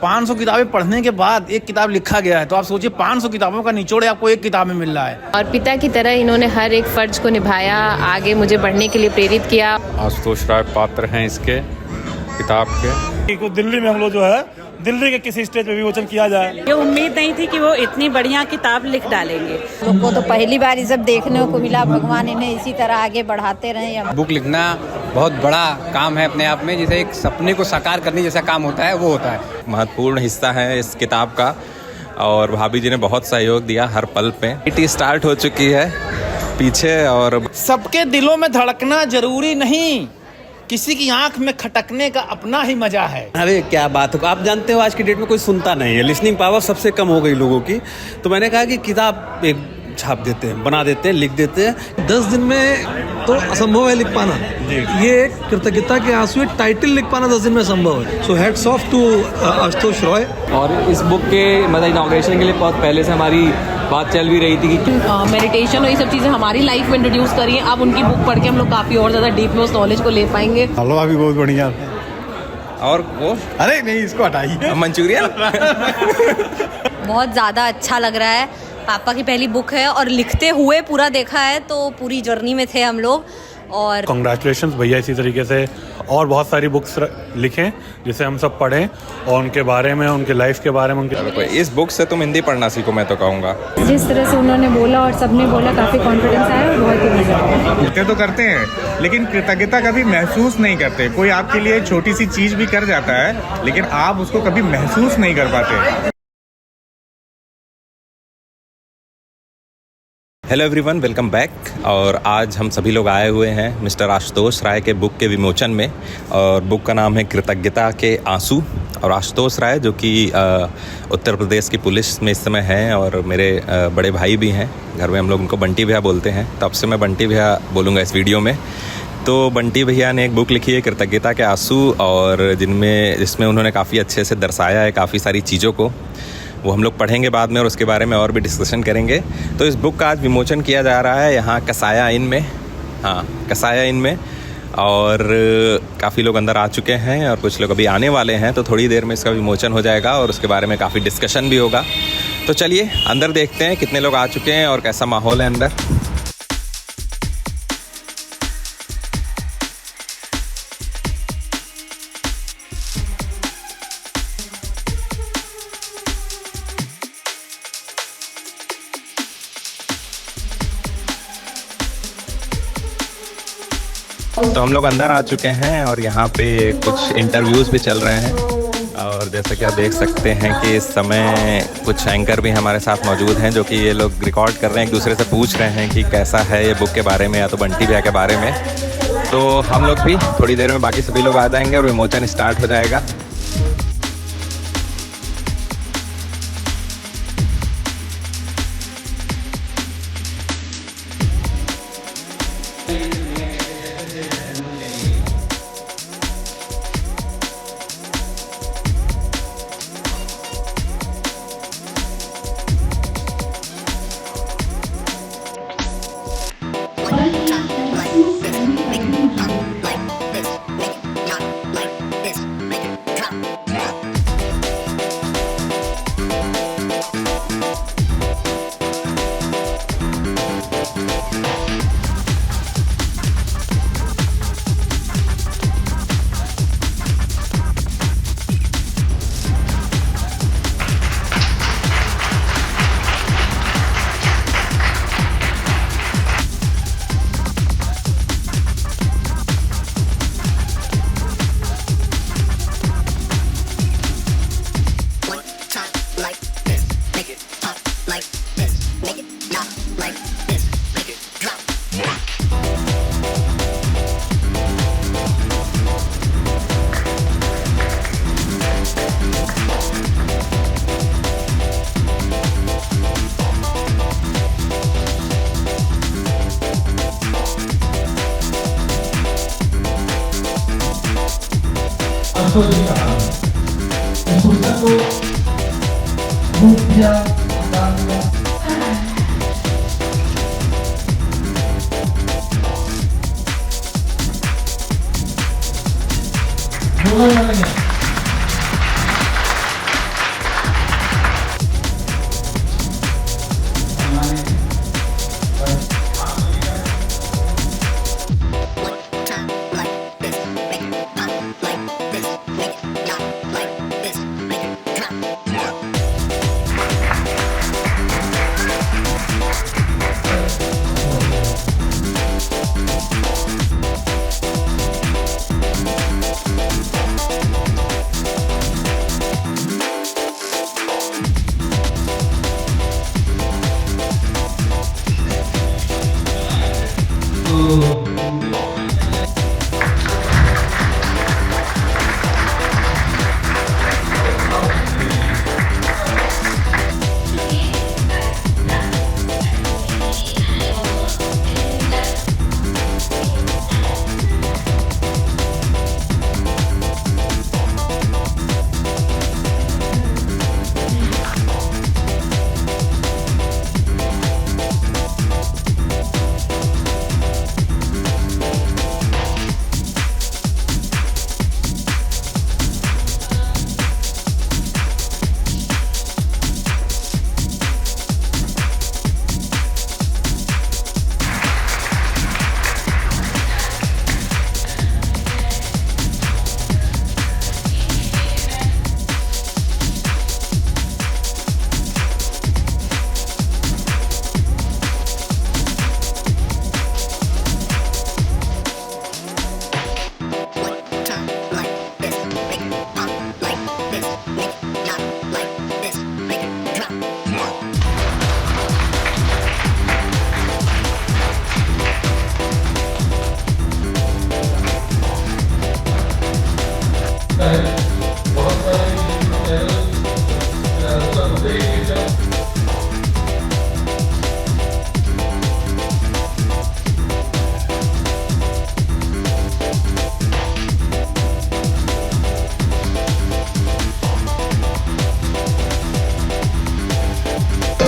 500 किताबें पढ़ने के बाद एक किताब लिखा गया है, तो आप सोचिए 500 किताबों का निचोड़ आपको एक किताब में मिल रहा है। और पिता की तरह इन्होंने हर एक फर्ज को निभाया, आगे मुझे बढ़ने के लिए प्रेरित किया। आशुतोष राय पात्र हैं इसके किताब के। दिल्ली में हम लोग जो है दिल्ली के किसी स्टेज पे विमोचन किया जाए। ये उम्मीद नहीं थी कि वो इतनी बढ़िया किताब लिख डालेंगे। लोग को तो पहली बार ये सब देखने को मिला। भगवान इन्हें इसी तरह आगे बढ़ाते रहे। बुक लिखना बहुत बड़ा काम है अपने आप में, जैसे एक सपने को साकार करने जैसा काम होता है वो होता है। महत्वपूर्ण हिस्सा है इस किताब का और भाभी जी ने बहुत सहयोग दिया हर पल पे। ईटी स्टार्ट हो चुकी है पीछे और सबके दिलों में धड़कना जरूरी नहीं, किसी की आंख में खटकने का अपना ही मजा है। अरे क्या बात है, आप जानते हो आज की डेट में कोई सुनता नहीं है, लिसनिंग पावर सबसे कम हो गई लोगों की। तो मैंने कहा कि किताब एक छाप देते हैं, बना देते हैं, लिख देते हैं। 10 दिन में तो असंभव है लिख पाना। ये कृतज्ञता के आंसू टाइटल लिख पाना 10 दिन में संभव है। So hats off to Ashutosh Roy. और इस बुक के मतलब इनॉग्रेशन के लिए बहुत पहले से हमारी बात चल भी रही थी कि मेडिटेशन और ये सब चीज़ें हमारी लाइफ में इंट्रोड्यूस करी हैं। अब उनकी बुक पढ़ के हम लोग काफ़ी और ज़्यादा डीप में उस नॉलेज को ले पाएंगे। हलवा भी बहुत बढ़िया। और वो अरे नहीं, इसको हटाइए। मंचूरियन बहुत ज़्यादा अच्छा लग रहा है। पापा की पहली बुक है और लिखते हुए पूरा देखा है, तो पूरी जर्नी में थे हम लोग। और कांग्रेचुलेशंस भैया, इसी तरीके से और बहुत सारी बुक्स लिखें जिसे हम सब पढ़ें और उनके बारे में, उनके लाइफ के बारे में। इस बुक से तुम हिंदी पढ़ना सीखो, मैं तो कहूँगा। जिस तरह से उन्होंने बोला और सबने बोला, काफ़ी कॉन्फिडेंस आया, बहुत ही मजा आया। लिखते तो करते हैं लेकिन कृतज्ञता कभी महसूस नहीं करते। कोई आपके लिए छोटी सी चीज भी कर जाता है लेकिन आप उसको कभी महसूस नहीं कर पाते। Hello everyone, welcome back. और आज हम सभी लोग आए हुए हैं मिस्टर आशुतोष राय के बुक के विमोचन में। और बुक का नाम है कृतज्ञता के आंसू। और आशुतोष राय जो कि उत्तर प्रदेश की पुलिस में इस समय हैं और मेरे बड़े भाई भी हैं। घर में हम लोग उनको बंटी भैया बोलते हैं, तब से मैं बंटी भैया बोलूँगा इस वीडियो में। तो बंटी भैया ने एक बुक लिखी है कृतज्ञता के आंसू, और जिसमें उन्होंने काफ़ी अच्छे से दर्शाया है काफ़ी सारी चीज़ों को। वो हम लोग पढ़ेंगे बाद में और उसके बारे में और भी डिस्कशन करेंगे। तो इस बुक का आज विमोचन किया जा रहा है यहाँ कसाया इन में। हाँ, कसाया इन में। और काफ़ी लोग अंदर आ चुके हैं और कुछ लोग अभी आने वाले हैं, तो थोड़ी देर में इसका विमोचन हो जाएगा और उसके बारे में काफ़ी डिस्कशन भी होगा। तो चलिए अंदर देखते हैं कितने लोग आ चुके हैं और कैसा माहौल है अंदर। तो हम लोग अंदर आ चुके हैं और यहाँ पे कुछ इंटरव्यूज़ भी चल रहे हैं। और जैसा कि आप देख सकते हैं कि इस समय कुछ एंकर भी हमारे साथ मौजूद हैं जो कि ये लोग रिकॉर्ड कर रहे हैं, एक दूसरे से पूछ रहे हैं कि कैसा है ये बुक के बारे में या तो बंटी भैया के बारे में। तो हम लोग भी थोड़ी देर में बाकी सभी लोग आ जाएंगे और विमोचन स्टार्ट हो जाएगा।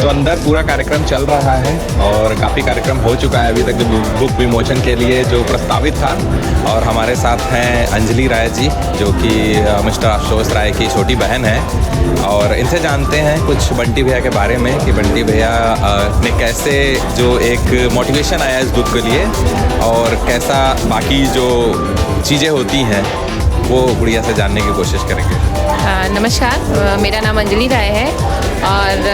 तो अंदर पूरा कार्यक्रम चल रहा है और काफ़ी कार्यक्रम हो चुका है अभी तक जो बुक विमोचन के लिए जो प्रस्तावित था। और हमारे साथ हैं अंजलि राय जी, जो कि मिस्टर आशुतोष राय की छोटी बहन है, और इनसे जानते हैं कुछ बंटी भैया के बारे में कि बंटी भैया ने कैसे जो एक मोटिवेशन आया इस बुक के लिए और कैसा बाकी जो चीज़ें होती हैं वो गुड़िया से जानने की कोशिश करेंगे। नमस्कार, मेरा नाम अंजलि राय है और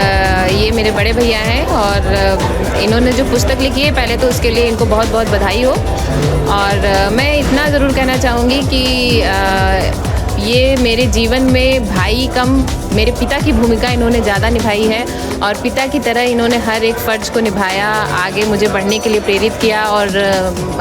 ये मेरे बड़े भैया हैं और इन्होंने जो पुस्तक लिखी है पहले तो उसके लिए इनको बहुत बहुत बधाई हो। और मैं इतना ज़रूर कहना चाहूँगी कि ये मेरे जीवन में भाई कम मेरे पिता की भूमिका इन्होंने ज़्यादा निभाई है और पिता की तरह इन्होंने हर एक फ़र्ज़ को निभाया, आगे मुझे बढ़ने के लिए प्रेरित किया और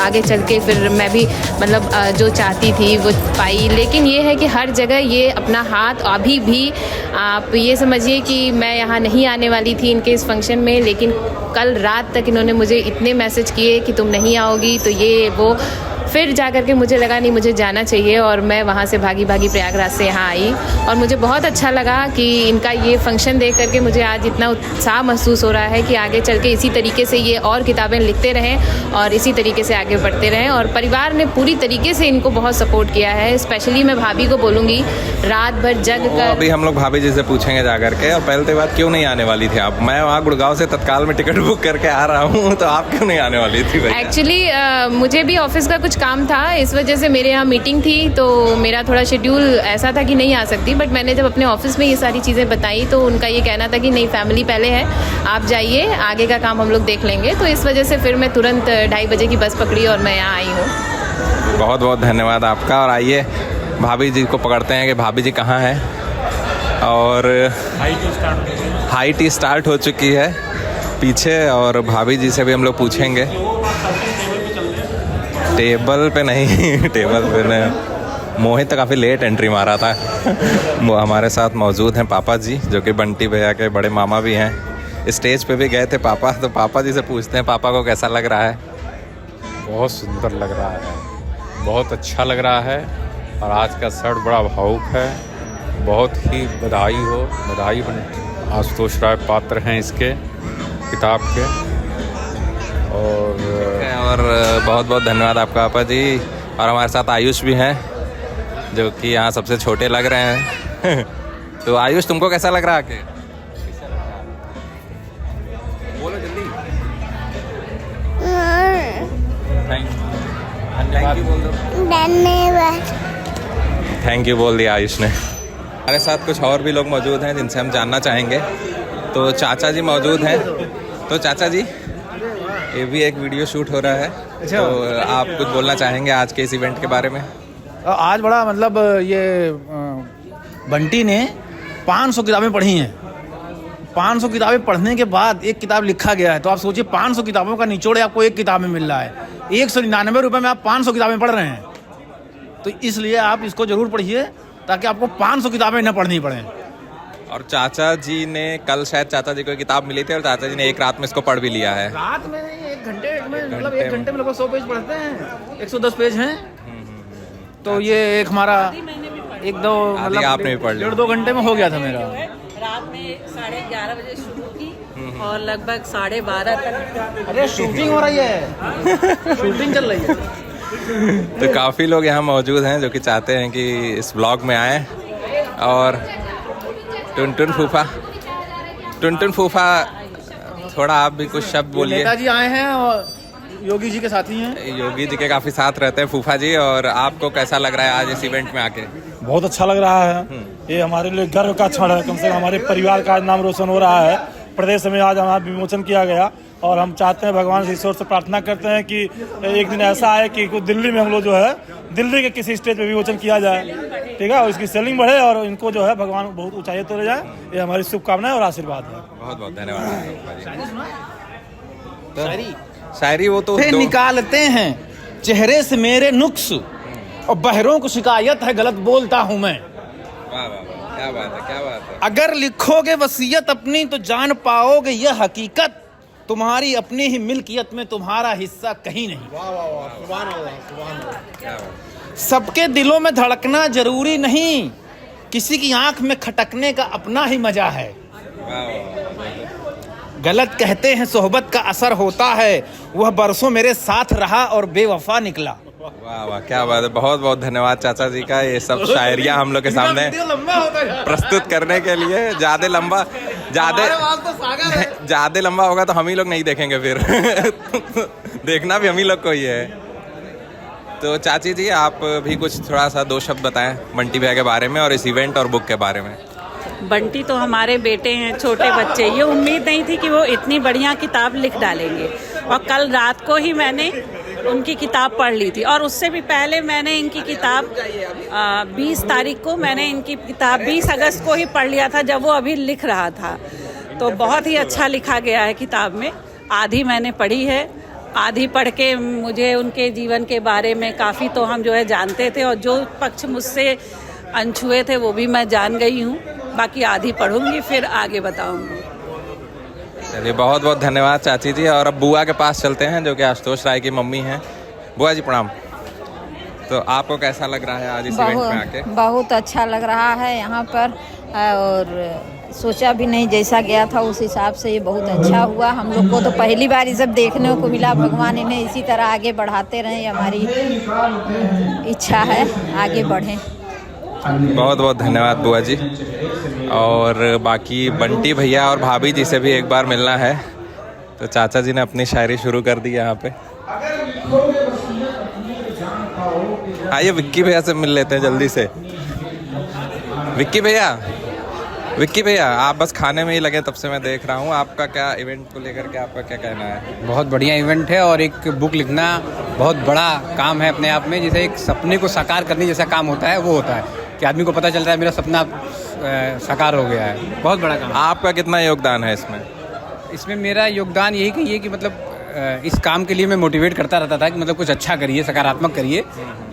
आगे चल के फिर मैं भी मतलब जो चाहती थी वो पाई। लेकिन ये है कि हर जगह ये अपना हाथ, अभी भी आप ये समझिए कि मैं यहाँ नहीं आने वाली थी इनके इस फंक्शन में, लेकिन कल रात तक इन्होंने मुझे इतने मैसेज किए कि तुम नहीं आओगी तो ये वो, फिर जा कर के मुझे लगा नहीं मुझे जाना चाहिए और मैं वहाँ से भागी भागी प्रयागराज से यहाँ आई और मुझे बहुत अच्छा लगा कि इनका ये फंक्शन देख करके मुझे आज इतना उत्साह महसूस हो रहा है कि आगे चल के इसी तरीके से ये और किताबें लिखते रहें और इसी तरीके से आगे बढ़ते रहें। और परिवार ने पूरी तरीके से इनको बहुत सपोर्ट किया है। स्पेशली मैं भाभी को बोलूँगी, रात भर जग कर अभी हम लोग भाभी जी से पूछेंगे जा करके। और पहले तो बात, क्यों नहीं आने वाली थी आप? मैं वहाँ गुड़गांव से तत्काल में टिकट बुक करके आ रहा हूँ, तो आप क्यों नहीं आने वाली थी? एक्चुअली मुझे भी ऑफिस का कुछ काम था, इस वजह से मेरे यहाँ मीटिंग थी तो मेरा थोड़ा शेड्यूल ऐसा था कि नहीं आ सकती। बट मैंने जब अपने ऑफिस में ये सारी चीज़ें बताई तो उनका ये कहना था कि नहीं, फैमिली पहले है, आप जाइए, आगे का काम हम लोग देख लेंगे। तो इस वजह से फिर मैं तुरंत 2:30 बजे की बस पकड़ी और मैं यहाँ आई हूँ। बहुत बहुत धन्यवाद आपका। और आइए भाभी जी को पकड़ते हैं कि भाभी जी कहाँ हैं। और हाई टी स्टार्ट हो चुकी है पीछे और भाभी जी से भी हम लोग पूछेंगे। टेबल पे नहीं टेबल पे नहीं, मोहित तो काफ़ी लेट एंट्री मारा था। वो हमारे साथ मौजूद हैं पापा जी, जो कि बंटी भैया के बड़े मामा भी हैं। स्टेज पे भी गए थे पापा, तो पापा जी से पूछते हैं पापा को कैसा लग रहा है। बहुत सुंदर लग रहा है, बहुत अच्छा लग रहा है और आज का शर्ट बड़ा भावुक है। बहुत ही बधाई हो, बधाई आशुतोष राय पात्र हैं इसके किताब के। और बहुत बहुत धन्यवाद आपका पापा जी। और हमारे साथ आयुष भी हैं, जो कि यहाँ सबसे छोटे लग रहे हैं। तो आयुष, तुमको कैसा लग रहा है? बोलो जल्दी। थैंक यू बोल दो। धन्यवाद। थैंक यू बोल दिया आयुष ने। हमारे साथ कुछ और भी लोग मौजूद हैं जिनसे हम जानना चाहेंगे। तो चाचा जी मौजूद हैं। तो चाचा जी, ये भी एक वीडियो शूट हो रहा है, तो आप कुछ बोलना चाहेंगे आज के इस इवेंट के बारे में? आज बड़ा मतलब ये बंटी ने 500 किताबें पढ़ी हैं। 500 किताबें पढ़ने के बाद एक किताब लिखा गया है। तो आप सोचिए 500 किताबों का निचोड़ आपको एक किताब में मिल रहा है। 199 रुपये में आप 500 किताबें पढ़ रहे हैं। तो इसलिए आप इसको ज़रूर पढ़िए ताकि आपको 500 किताबें न पढ़नी पड़ें। और चाचा जी ने कल शायद चाचा जी को किताब मिली थी और चाचा जी ने एक रात में इसको पढ़ भी लिया है। रात में नहीं, 1 घंटे में, मतलब 1 घंटे में लगभग 100 पेज पढ़ते हैं। 110 पेज हैं। तो ये एक हमारा 1-2 मतलब आपने भी पढ़ लिया। 1.5-2 घंटे में हो गया था मेरा। रात में 11:30 बजे शुरू की और लगभग 12:30 तक। अरे शूटिंग हो रही है, शूटिंग चल रही है। तो काफ़ी लोग यहाँ मौजूद हैं जो कि चाहते हैं कि इस ब्लॉग में आए। और टुनटुन फूफा, थोड़ा आप भी कुछ शब्द बोलिए। नेताजी आए हैं और योगी जी के साथी हैं। योगी जी के काफ़ी साथ रहते हैं फूफा जी। और आपको कैसा लग रहा है आज इस इवेंट में आके? बहुत अच्छा लग रहा है। ये हमारे लिए गर्व का क्षण है, कम से कम हमारे परिवार का आज नाम रोशन हो रहा है। प्रदेश में आज हमारा विमोचन किया गया और हम चाहते हैं, भगवान से ईश्वर से प्रार्थना करते हैं कि एक दिन ऐसा आए कि दिल्ली में हम लोग जो है दिल्ली के किसी स्टेज पे विमोचन किया जाए, ठीक है, और इसकी सेलिंग बढ़े और इनको जो है भगवान बहुत ऊंचाई तो ले जाए। ये हमारी शुभकामनाएं और आशीर्वाद है। बहुत बहुत धन्यवाद। शायरी वो तो निकालते हैं चेहरे से मेरे नुक्स और बहरों को शिकायत है गलत बोलता हूँ मैं। वाह वाह, क्या बात है, क्या बात है। अगर लिखोगे वसीयत अपनी तो जान पाओगे यह हकीकत, तुम्हारी अपनी ही मिल्कियत में तुम्हारा हिस्सा कहीं नहीं। वाह वाह वाह, सुभान अल्लाह, सुभान अल्लाह। सबके दिलों में धड़कना जरूरी नहीं, किसी की आंख में खटकने का अपना ही मजा है। गलत कहते हैं सोहबत का असर होता है, वह बरसों मेरे साथ रहा और बेवफा निकला। वाह वाह, क्या बात है। बहुत बहुत धन्यवाद चाचा जी का, ये सब शायरियाँ हम लोग के सामने प्रस्तुत करने के लिए। ज़्यादा लंबा होगा तो हम ही लोग नहीं देखेंगे फिर देखना भी हम ही लोग को ही है। तो चाची जी आप भी कुछ थोड़ा सा 2 शब्द बताएं बंटी भैया के बारे में और इस इवेंट और बुक के बारे में। बंटी तो हमारे बेटे हैं, छोटे बच्चे। ये उम्मीद नहीं थी कि वो इतनी बढ़िया किताब लिख डालेंगे, और कल रात को ही मैंने उनकी किताब पढ़ ली थी, और उससे भी पहले मैंने इनकी किताब 20 तारीख को मैंने इनकी किताब 20 अगस्त को ही पढ़ लिया था, जब वो अभी लिख रहा था। तो बहुत ही अच्छा लिखा गया है किताब में। आधी मैंने पढ़ी है, आधी पढ़ के मुझे उनके जीवन के बारे में काफ़ी तो हम जो है जानते थे, और जो पक्ष मुझसे अनछुए थे वो भी मैं जान गई हूँ। बाकी आधी पढ़ूंगी फिर आगे बताऊंगी। चलिए बहुत बहुत धन्यवाद चाची जी। और अब बुआ के पास चलते हैं जो कि आशुतोष राय की मम्मी हैं। बुआ जी प्रणाम। तो आपको कैसा लग रहा है आज इस इवेंट में आके? बहुत अच्छा लग रहा है यहाँ पर, और सोचा भी नहीं जैसा गया था उस हिसाब से ये बहुत अच्छा हुआ। हम लोग को तो पहली बार ये सब देखने को मिला। भगवान इन्हें इसी तरह आगे बढ़ाते रहें, हमारी इच्छा है आगे बढ़ें। बहुत बहुत धन्यवाद बुआ जी। और बाकी बंटी भैया और भाभी जी से भी एक बार मिलना है, तो चाचा जी ने अपनी शायरी शुरू कर दी यहाँ पे। आइए विक्की भैया से मिल लेते हैं जल्दी से। विक्की भैया आप बस खाने में ही लगे, तब से मैं देख रहा हूँ। आपका क्या इवेंट को लेकर के आपका क्या कहना है? बहुत बढ़िया इवेंट है, और एक बुक लिखना बहुत बड़ा काम है अपने आप में। जैसे एक सपने को साकार करने जैसा काम होता है, वो होता है कि आदमी को पता चलता है मेरा सपना साकार हो गया है। बहुत बड़ा काम। आपका कितना योगदान है इसमें? इसमें मेरा योगदान यही कहिए कि मतलब इस काम के लिए मैं मोटिवेट करता रहता था कि मतलब कुछ अच्छा करिए, सकारात्मक करिए।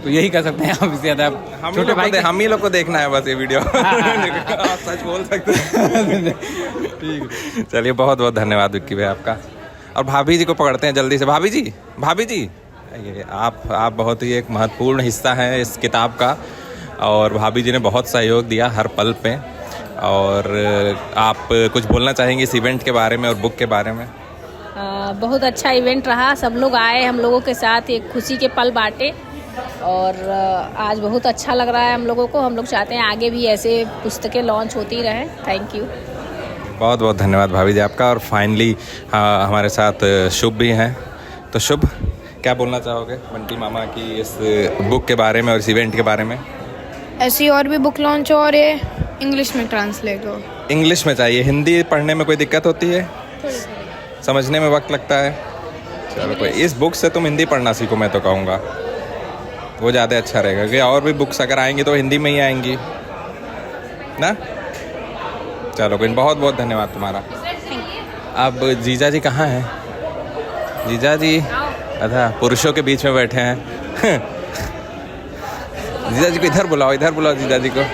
तो यही कर सकते हैं आप। इससे ज़्यादा छोटे भाई हम ही लोग को देखना है बस ये वीडियो। आप सच बोल सकते हैं। ठीक, चलिए बहुत बहुत धन्यवाद विक्की भाई आपका। और भाभी जी को पकड़ते हैं जल्दी से। भाभी जी आप बहुत ही एक महत्वपूर्ण हिस्सा हैं इस किताब का, और भाभी जी ने बहुत सहयोग दिया हर पल पे। और आप कुछ बोलना चाहेंगे इस इवेंट के बारे में और बुक के बारे में? बहुत अच्छा इवेंट रहा, सब लोग आए, हम लोगों के साथ एक खुशी के पल बांटे, और आज बहुत अच्छा लग रहा है हम लोगों को। हम लोग चाहते हैं आगे भी ऐसे पुस्तकें लॉन्च होती रहें। Thank you. बहुत बहुत धन्यवाद भाभी जी आपका। और फाइनली हमारे साथ शुभ भी हैं। तो शुभ, क्या बोलना चाहोगे बंटी मामा की इस बुक के बारे में और इस इवेंट के बारे में? ऐसी और भी बुक लॉन्च हो, और ये इंग्लिश में ट्रांसलेट हो। इंग्लिश में चाहिए? हिंदी पढ़ने में कोई दिक्कत होती है? समझने में वक्त लगता है? चलो कोई, इस बुक से तुम हिंदी पढ़ना सीखो, मैं तो कहूँगा वो ज़्यादा अच्छा रहेगा। कि और भी बुक्स अगर आएंगी तो हिंदी में ही आएंगी ना। चलो कोई, बहुत बहुत धन्यवाद तुम्हारा। अब जीजा जी कहाँ हैं? जीजा जी अच्छा पुरुषों के बीच में बैठे हैं। जीजा जी को इधर बुलाओ जीजा जी को।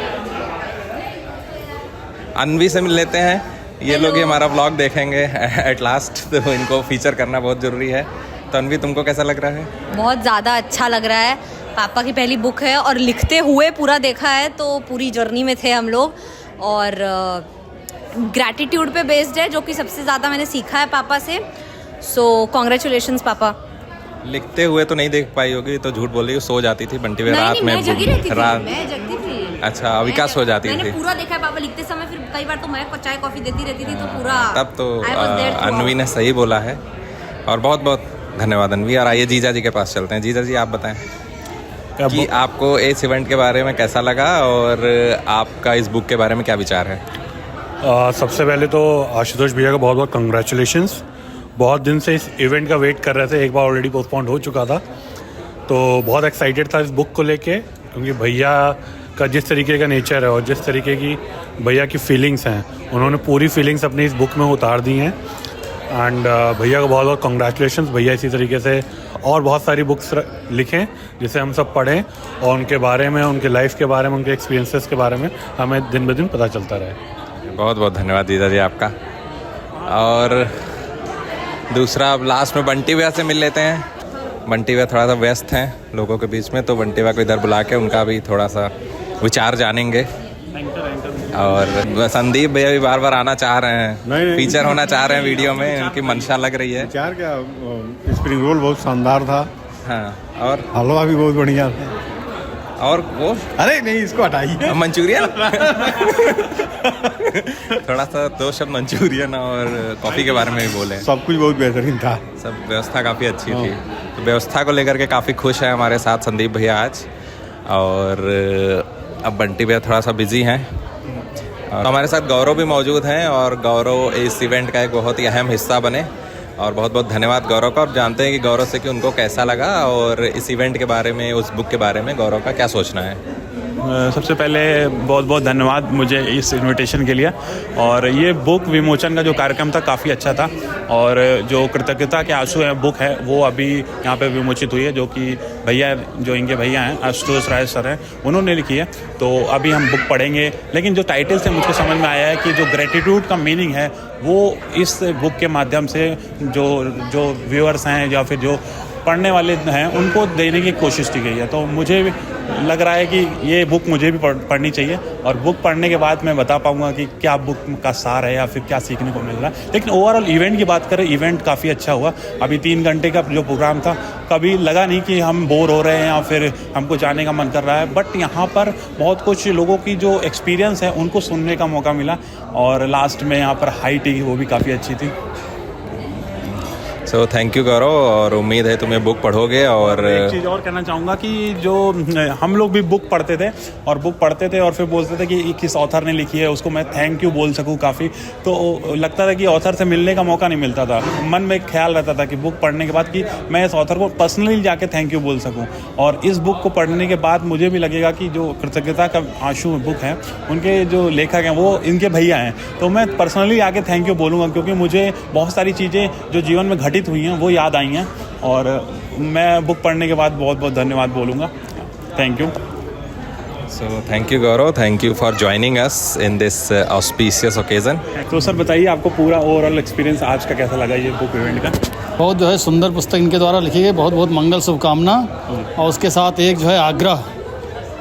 अनवी से मिल लेते हैं। ये लोग ही हमारा व्लॉग देखेंगे एट लास्ट, तो इनको फीचर करना बहुत ज़रूरी है। तो अनवी तुमको कैसा लग रहा है? बहुत ज़्यादा अच्छा लग रहा है। पापा की पहली बुक है, और लिखते हुए पूरा देखा है, तो पूरी जर्नी में थे हम लोग। और ग्रैटिट्यूड पे बेस्ड है, जो कि सबसे ज़्यादा मैंने सीखा है पापा से। सो कॉन्ग्रेचुलेशंस पापा। लिखते हुए तो नहीं देख पाई होगी, तो झूठ बोल रही हो, सो जाती थी बंटी में रात में। मैं जगी रहती थी, मैं जगती थी। अच्छा विकास हो जाती थी। मैंने पूरा देखा है पापा लिखते समय, फिर कई बार तो मैं चाय कॉफी देती रहती थी, तो पूरा तब तो अनवी ने सही बोला है। और बहुत बहुत धन्यवाद अनवी। और आइए जीजा जी के पास चलते हैं। जीजा जी आप बताएं कि आपको इस इवेंट के बारे में कैसा लगा, और आपका इस बुक के बारे में क्या विचार है? सबसे पहले तो आशुतोष भैया का बहुत बहुत कंग्रेचुलेशंस। बहुत दिन से इस इवेंट का वेट कर रहे थे, एक बार ऑलरेडी पोस्टपोन्ड हो चुका था, तो बहुत एक्साइटेड था इस बुक को लेके, क्योंकि भैया का जिस तरीके का नेचर है और जिस तरीके की भैया की फीलिंग्स हैं, उन्होंने पूरी फीलिंग्स अपनी इस बुक में उतार दी हैं। एंड भैया को बहुत बहुत कंग्रेचुलेशंस। भैया इसी तरीके से और बहुत सारी बुक्स लिखें जिसे हम सब पढ़ें, और उनके बारे में, उनके लाइफ के बारे में, उनके एक्सपीरियंसेस के बारे में हमें दिन ब दिन पता चलता रहे। बहुत बहुत धन्यवाद जीजा जी आपका। और दूसरा, अब लास्ट में बंटी भैया से मिल लेते हैं। बंटी भैया थोड़ा सा व्यस्त हैं लोगों के बीच में, तो बंटी भैया को इधर बुला के उनका भी थोड़ा सा विचार जानेंगे। और संदीप भैया भी बार बार आना चाह रहे हैं, फीचर होना चाह रहे हैं वीडियो में, उनकी मंशा लग रही है। विचार क्या, स्प्रिंग रोल बहुत शानदार था। हाँ, और हलवा भी बहुत बढ़िया था। और वो अरे नहीं, इसको हटाइए। मंचूरियन थोड़ा सा 2 शब्द मंचूरियन और कॉफ़ी के बारे में भी बोले। सब कुछ बहुत बेहतरीन था, सब व्यवस्था काफ़ी अच्छी थी। तो व्यवस्था को लेकर के काफ़ी खुश है हमारे साथ संदीप भैया आज। और अब बंटी भैया थोड़ा सा बिजी हैं। तो हमारे साथ गौरव भी मौजूद हैं और गौरव इस इवेंट का एक बहुत ही अहम हिस्सा बने। और बहुत बहुत धन्यवाद गौरव का। आप जानते हैं कि गौरव से कि उनको कैसा लगा और इस इवेंट के बारे में, उस बुक के बारे में गौरव का क्या सोचना है। सबसे पहले बहुत बहुत धन्यवाद मुझे इस इनविटेशन के लिए। और ये बुक विमोचन का जो कार्यक्रम था काफ़ी अच्छा था। और जो कृतज्ञता के आंसू है बुक है वो अभी यहाँ पे विमोचित हुई है, जो कि भैया, जो इनके भैया हैं आशुतोष राय सर हैं, उन्होंने लिखी है। तो अभी हम बुक पढ़ेंगे। लेकिन जो टाइटल से मुझको समझ में आया है कि जो ग्रेटिट्यूड का मीनिंग है वो इस बुक के माध्यम से जो व्यूअर्स हैं या फिर जो पढ़ने वाले हैं उनको देने की कोशिश की गई है। तो मुझे लग रहा है कि ये बुक मुझे भी पढ़नी चाहिए। और बुक पढ़ने के बाद मैं बता पाऊंगा कि क्या बुक का सार है या फिर क्या सीखने को मिल रहा है। लेकिन ओवरऑल इवेंट की बात करें, इवेंट काफ़ी अच्छा हुआ। अभी 3 घंटे का जो प्रोग्राम था, कभी लगा नहीं कि हम बोर हो रहे हैं या फिर हमको जाने का मन कर रहा है। बट यहाँ पर बहुत कुछ लोगों की जो एक्सपीरियंस है उनको सुनने का मौका मिला। और लास्ट में यहाँ पर हाई टी वो भी काफ़ी अच्छी थी। सो थैंक यू गौरव, और उम्मीद है तुम्हें बुक पढ़ोगे। और एक चीज़ और कहना चाहूँगा कि जो हम लोग भी बुक पढ़ते थे और फिर बोलते थे कि किस ऑथर ने लिखी है, उसको मैं थैंक यू बोल सकूँ काफ़ी। तो लगता था कि ऑथर से मिलने का मौका नहीं मिलता था। मन में एक ख्याल रहता था कि बुक पढ़ने के बाद कि मैं इस ऑथर को पर्सनली जाके थैंक यू बोल सकूँ। और इस बुक को पढ़ने के बाद मुझे भी लगेगा कि जो कृतज्ञता का आंसू बुक है, उनके जो लेखक हैं वो इनके भैया हैं। तो मैं पर्सनली आके थैंक यू बोलूँगा, क्योंकि मुझे बहुत सारी चीज़ें जो जीवन में घटित हुई हैं वो याद आई हैं। और मैं बुक पढ़ने के बाद बहुत बहुत धन्यवाद बोलूँगा। Thank you. So thank you Gaurav, thank you for joining us in this auspicious occasion. तो सर बताइए, आपको पूरा ओवरऑल एक्सपीरियंस आज का कैसा लगा ये बुक इवेंट का? बहुत जो है सुंदर पुस्तक इनके द्वारा लिखी गई, बहुत बहुत मंगल शुभकामना। और उसके साथ एक जो है आग्रह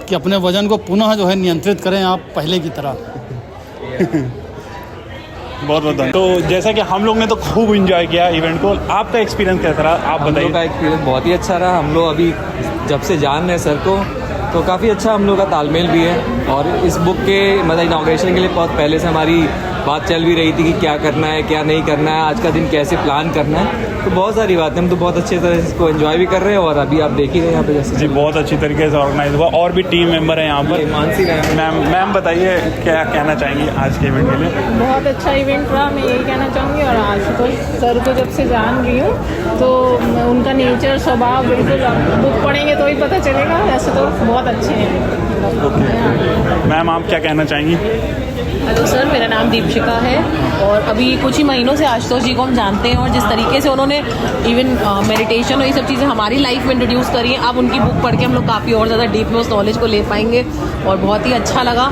कि अपने वजन को पुनः जो है नियंत्रित करें आप पहले की तरह। बहुत बहुत धन्यवाद। तो जैसा कि हम लोग ने तो खूब एंजॉय किया इवेंट को, आपका एक्सपीरियंस कैसा रहा आप बताइए? हम लोग का एक्सपीरियंस बहुत ही अच्छा रहा। हम लोग अभी जब से जान रहे हैं सर को, तो काफ़ी अच्छा हम लोग का तालमेल भी है। और इस बुक के मतलब इनॉग्रेशन के लिए बहुत पहले से हमारी बात चल भी रही थी कि क्या करना है, क्या नहीं करना है, आज का दिन कैसे प्लान करना है। तो बहुत सारी बातें, हम तो बहुत अच्छे तरह इसको एंजॉय भी कर रहे हैं। और अभी आप देख ही रहे हैं यहाँ पे जैसे जी बहुत अच्छी तरीके से ऑर्गेनाइज हुआ। और भी टीम मेंबर हैं यहाँ पर। मानसी मैम बताइए क्या कहना चाहेंगी आज के इवेंट के लिए? बहुत अच्छा इवेंट रहा, मैं यही कहना चाहूँगी। और आशुतोष सर को जब से जान रही हूँ तो उनका नेचर, स्वभाव बिल्कुल बुक पढ़ेंगे तो ही पता चलेगा। वैसे तो बहुत अच्छे हैं। मैम आप क्या कहना चाहेंगी? हेलो सर, मेरा नाम दीपशिका है। और अभी कुछ ही महीनों से आशुतोष जी को हम जानते हैं। और जिस तरीके से उन्होंने इवन मेडिटेशन और ये सब चीज़ें हमारी लाइफ में इंट्रोड्यूस करी हैं, अब उनकी बुक पढ़ के हम लोग काफ़ी और ज़्यादा डीप में उस नॉलेज को ले पाएंगे। और बहुत ही अच्छा लगा।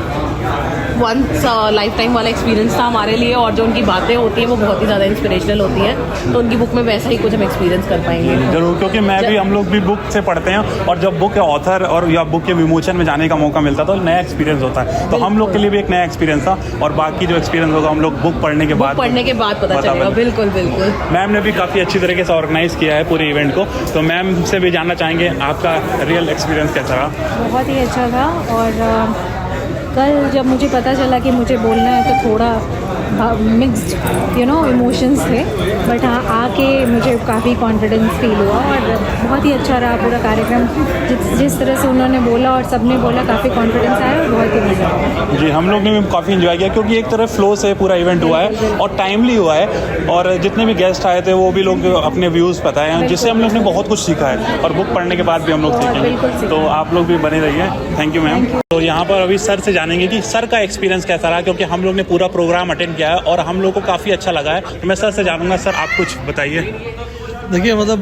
वंस लाइफ टाइम वाला एक्सपीरियंस था हमारे लिए। और जो उनकी बातें होती हैं वो बहुत ही ज़्यादा इंस्पिरेशनल होती हैं। तो उनकी बुक में वैसा ही कुछ हम एक्सपीरियंस कर पाएंगे जरूर, क्योंकि मैं भी, हम लोग भी बुक से पढ़ते हैं। और जब बुक के ऑथर और या बुक के विमोचन में जाने का मौका मिलता तो नया एक्सपीरियंस होता है। तो हम लोग के लिए भी एक नया एक्सपीरियंस था। और बाकी जो एक्सपीरियंस होगा हम लोग बुक पढ़ने के बाद पता चलेगा। बिल्कुल बिल्कुल। मैम ने भी काफ़ी अच्छी तरीके से ऑर्गेनाइज किया है पूरे इवेंट को। तो मैम से भी जानना चाहेंगे आपका रियल एक्सपीरियंस कैसा रहा? बहुत ही अच्छा था। और कल जब मुझे पता चला कि मुझे बोलना है तो थोड़ा मिक्स्ड इमोशंस थे। बट हाँ, आके मुझे काफ़ी कॉन्फिडेंस फील हुआ। और बहुत ही अच्छा रहा पूरा कार्यक्रम। जिस तरह से उन्होंने बोला और सबने बोला, काफ़ी कॉन्फिडेंस आया और बहुत ही मज़ा आया। जी हम लोग ने भी काफ़ी इन्जॉय किया, क्योंकि एक तरह फ्लो से पूरा इवेंट हुआ है और टाइमली हुआ है। और जितने भी गेस्ट आए थे वो भी लोग अपने व्यूज़ बताए हैं, जिससे हम लोग ने बहुत कुछ सीखा है। और बुक पढ़ने के बाद भी हम लोग सीखेंगे। तो आप लोग भी बने रहिए। Thank you ma'am. तो यहाँ पर अभी सर से जानेंगे कि सर का एक्सपीरियंस कैसा रहा, क्योंकि हम लोग ने पूरा प्रोग्राम अटेंड किया है और हम लोग को काफ़ी अच्छा लगा है। तो मैं सर से जानूंगा, सर आप कुछ बताइए। देखिए मतलब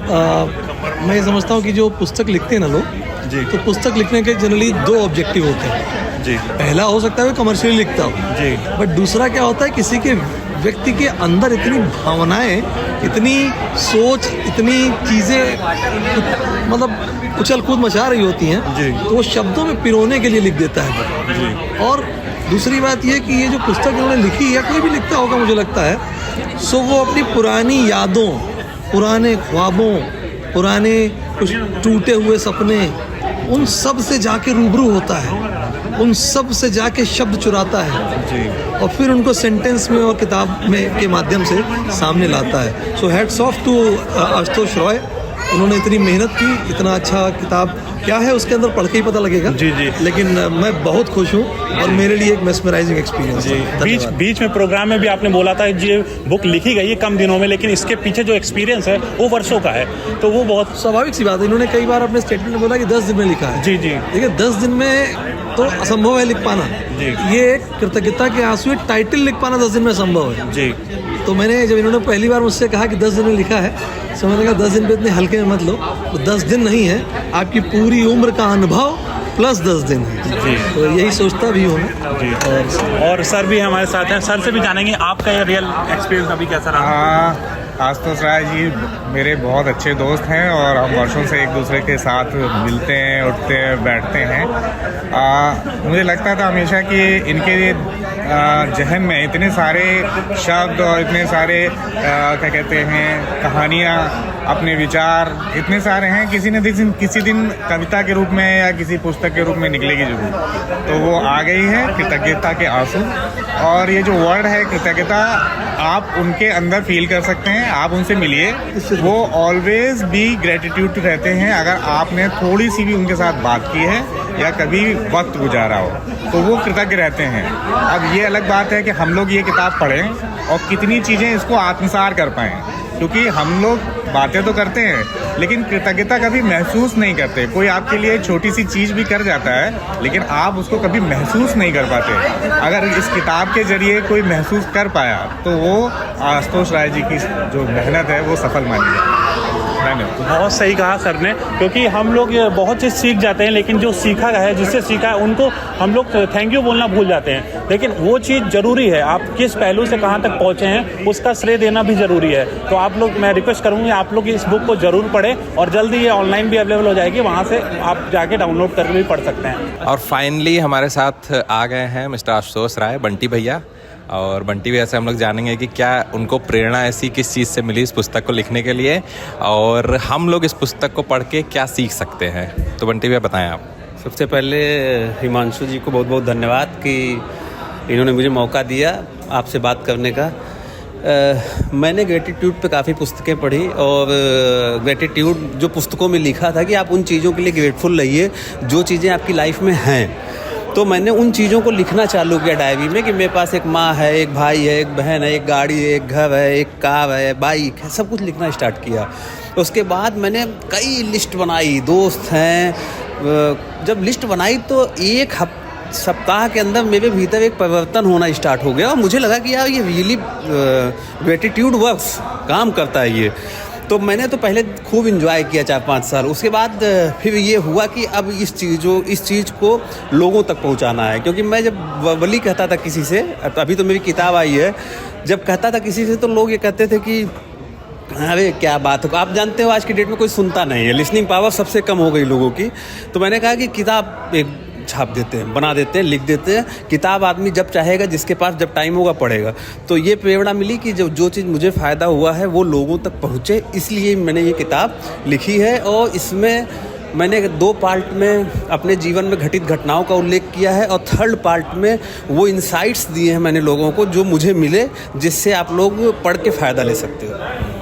मैं ये समझता हूँ कि जो पुस्तक लिखते हैं ना लोग जी, तो पुस्तक लिखने के जनरली 2 ऑब्जेक्टिव होते हैं जी। पहला हो सकता है कमर्शियली लिखता हो जी, बट दूसरा क्या होता है, किसी के व्यक्ति के अंदर इतनी भावनाएं, इतनी सोच, इतनी चीज़ें मतलब उछल कूद मचा रही होती हैं जी, तो वो शब्दों में पिरोने के लिए लिख देता है जी। और दूसरी बात ये कि ये जो पुस्तक इन्होंने लिखी या कोई भी लिखता होगा मुझे लगता है, सो वो अपनी पुरानी यादों, पुराने ख्वाबों, पुराने कुछ टूटे हुए सपने, उन सब से जाके रूबरू होता है, उन सब से जाके शब्द चुराता है और फिर उनको सेंटेंस में और किताब में के माध्यम से सामने लाता है। So hats off to Ashutosh Roy, उन्होंने इतनी मेहनत की, इतना अच्छा किताब क्या है उसके अंदर पढ़ के ही पता लगेगा। जी जी। लेकिन मैं बहुत खुश हूँ और मेरे लिए एक मेस्मराइजिंग एक्सपीरियंस है। बीच में प्रोग्राम में भी आपने बोला था कि ये बुक लिखी गई है कम दिनों में, लेकिन इसके पीछे जो एक्सपीरियंस है वो वर्षों का है, तो वो बहुत स्वाभाविक सी बात है। इन्होंने कई बार अपने स्टेटमेंट में बोला कि 10 दिन में लिखा है। जी जी। देखिए 10 दिन में तो असंभव है लिख पाना। ये कृतज्ञता के आंसू टाइटल लिख पाना 10 दिन में संभव है। जी। तो मैंने जब इन्होंने पहली बार मुझसे कहा कि 10 दिन में लिखा है, तो मैंने कहा 10 दिन पे इतने हल्के में मत लो, तो 10 दिन नहीं है, आपकी पूरी उम्र का अनुभव प्लस 10 दिन है। जी। तो यही सोचता भी हूँ जी। और सर भी हमारे साथ हैं, सर से भी जानेंगे आपका ये रियल एक्सपीरियंस अभी कैसा रहा। आशुतोष राय जी मेरे बहुत अच्छे दोस्त हैं और हम वर्षों से एक दूसरे के साथ मिलते हैं, उठते हैं, बैठते हैं। मुझे लगता था हमेशा कि इनके जहन में इतने सारे शब्द और इतने सारे क्या कहते हैं कहानियाँ, अपने विचार इतने सारे हैं, किसी दिन कविता के रूप में या किसी पुस्तक के रूप में निकलेगी जरूर। तो वो आ गई है कृतज्ञता के आंसू, और ये जो वर्ड है कृतज्ञता आप उनके अंदर फील कर सकते हैं, आप उनसे मिलिए, वो ऑलवेज बी ग्रेटिट्यूड रहते हैं। अगर आपने थोड़ी सी भी उनके साथ बात की है या कभी वक्त गुजारा हो तो वो कृतज्ञ रहते हैं। अब ये अलग बात है कि हम लोग ये किताब पढ़ें और कितनी चीज़ें इसको आत्मसात कर पाएँ, क्योंकि हम लोग बातें तो करते हैं लेकिन कृतज्ञता कभी महसूस नहीं करते। कोई आपके लिए छोटी सी चीज़ भी कर जाता है लेकिन आप उसको कभी महसूस नहीं कर पाते। अगर इस किताब के जरिए कोई महसूस कर पाया तो वो आशुतोष राय जी की जो मेहनत है वो सफल मानी जाए। बहुत सही कहा सर ने, क्योंकि हम लोग बहुत चीज़ सीख जाते हैं लेकिन जो सीखा है, जिससे सीखा है उनको हम लोग थैंक यू बोलना भूल जाते हैं। लेकिन वो चीज़ ज़रूरी है, आप किस पहलू से कहाँ तक पहुँचे हैं उसका श्रेय देना भी ज़रूरी है। तो आप लोग, मैं रिक्वेस्ट करूँगी आप लोग इस बुक को ज़रूर पढ़ें और जल्दी ये ऑनलाइन भी अवेलेबल हो जाएगी, वहाँ से आप जाके डाउनलोड करके भी पढ़ सकते हैं। और फाइनली हमारे साथ आ गए हैं मिस्टर आशुतोष राय, बंटी भैया। और बंटी भैया से हम लोग जानेंगे कि क्या उनको प्रेरणा ऐसी किस चीज़ से मिली इस पुस्तक को लिखने के लिए, और हम लोग इस पुस्तक को पढ़ के क्या सीख सकते हैं। तो बंटी भैया बताएं आप। सबसे पहले हिमांशु जी को बहुत बहुत धन्यवाद कि इन्होंने मुझे मौका दिया आपसे बात करने का। मैंने ग्रेटिट्यूड पे काफ़ी पुस्तकें पढ़ी और ग्रेटिट्यूड जो पुस्तकों में लिखा था कि आप उन चीज़ों के लिए ग्रेटफुल रहिए जो चीज़ें आपकी लाइफ में हैं। तो मैंने उन चीज़ों को लिखना चालू किया डायरी में कि मेरे पास एक माँ है, एक भाई है, एक बहन है, एक गाड़ी है, एक घर है, एक कार है, बाइक है, सब कुछ लिखना स्टार्ट किया। उसके बाद मैंने कई लिस्ट बनाई, दोस्त हैं। जब लिस्ट बनाई तो एक सप्ताह के अंदर मेरे भीतर एक परिवर्तन होना स्टार्ट हो गया और मुझे लगा कि यार ये रियली ग्रेटिट्यूड वर्क्स, काम करता है ये। तो मैंने तो पहले खूब इंजॉय किया 4-5 साल। उसके बाद फिर ये हुआ कि अब इस चीज़ को लोगों तक पहुंचाना है, क्योंकि मैं जब वली कहता था किसी से, अभी तो मेरी किताब आई है, जब कहता था किसी से तो लोग ये कहते थे कि अरे क्या बात है। आप जानते हो आज की डेट में कोई सुनता नहीं है, लिसनिंग पावर सबसे कम हो गई लोगों की। तो मैंने कहा कि किताब एक छाप देते हैं, बना देते हैं, लिख देते हैं। किताब आदमी जब चाहेगा, जिसके पास जब टाइम होगा पढ़ेगा। तो ये प्रेरणा मिली कि जो चीज़ मुझे फ़ायदा हुआ है वो लोगों तक पहुँचे, इसलिए मैंने ये किताब लिखी है। और इसमें मैंने 2 पार्ट में अपने जीवन में घटित घटनाओं का उल्लेख किया है और 3rd पार्ट में वो इंसाइट्स दिए हैं मैंने लोगों को जो मुझे मिले, जिससे आप लोग पढ़ के फ़ायदा ले सकते हो।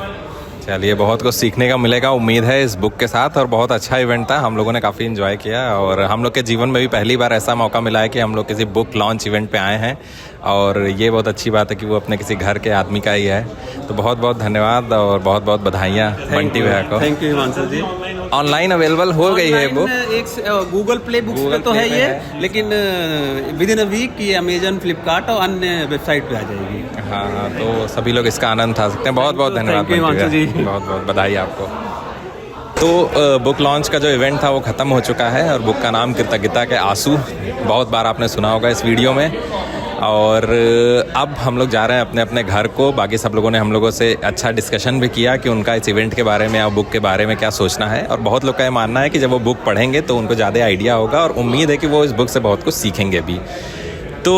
चलिए, बहुत कुछ सीखने का मिलेगा उम्मीद है इस बुक के साथ। और बहुत अच्छा इवेंट था, हम लोगों ने काफ़ी एंजॉय किया और हम लोग के जीवन में भी पहली बार ऐसा मौका मिला है कि हम लोग किसी बुक लॉन्च इवेंट पे आए हैं, और ये बहुत अच्छी बात है कि वो अपने किसी घर के आदमी का ही है। तो बहुत बहुत धन्यवाद और बहुत बहुत बधाइयाँ बंटी भैया को। Thank you Himanshu ji. Online available हो गई है बुक, एक गूगल प्ले बुक्स पे तो है ये, लेकिन विद इन अ वीक ये अमेजन, फ्लिपकार्ट और अन्य वेबसाइट पे आ जाएगी। हाँ, तो सभी लोग इसका आनंद उठा सकते हैं। बहुत बहुत धन्यवाद हिमांशु जी, बहुत बहुत बधाई आपको। तो बुक लॉन्च का जो इवेंट था वो ख़त्म हो चुका है और बुक का नाम कृतज्ञता के आंसू, बहुत बार आपने सुना होगा इस वीडियो में। और अब हम लोग जा रहे हैं अपने अपने घर को। बाकी सब लोगों ने हम लोगों से अच्छा डिस्कशन भी किया कि उनका इस इवेंट के बारे में और बुक के बारे में क्या सोचना है। और बहुत लोग का ये मानना है कि जब वो बुक पढ़ेंगे तो उनको ज़्यादा आइडिया होगा और उम्मीद है कि वो इस बुक से बहुत कुछ सीखेंगे भी। तो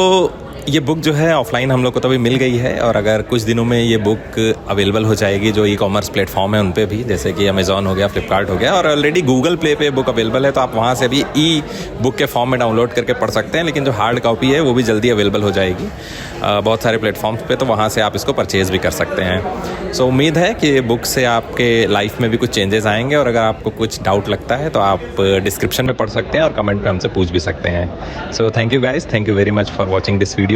ये बुक जो है ऑफलाइन हम लोग को तो अभी मिल गई है, और अगर कुछ दिनों में ये बुक अवेलेबल हो जाएगी जो ई-कॉमर्स प्लेटफॉर्म है उन पे भी, जैसे कि अमेज़ॉन हो गया, फ्लिपकार्ट हो गया, और ऑलरेडी गूगल प्ले पे बुक अवेलेबल है, तो आप वहाँ से भी ई बुक के फॉर्म में डाउनलोड करके पढ़ सकते हैं। लेकिन जो हार्ड कॉपी है वो भी जल्दी अवेलेबल हो जाएगी बहुत सारे प्लेटफॉर्म्स पे, तो वहाँ से आप इसको परचेज़ भी कर सकते हैं। सो उम्मीद है कि बुक से आपके लाइफ में भी कुछ चेंजेस आएंगे, और अगर आपको कुछ डाउट लगता है तो आप डिस्क्रिप्शन में पढ़ सकते हैं और कमेंट में हमसे पूछ भी सकते हैं। So thank you guys, thank you very much for watching this video.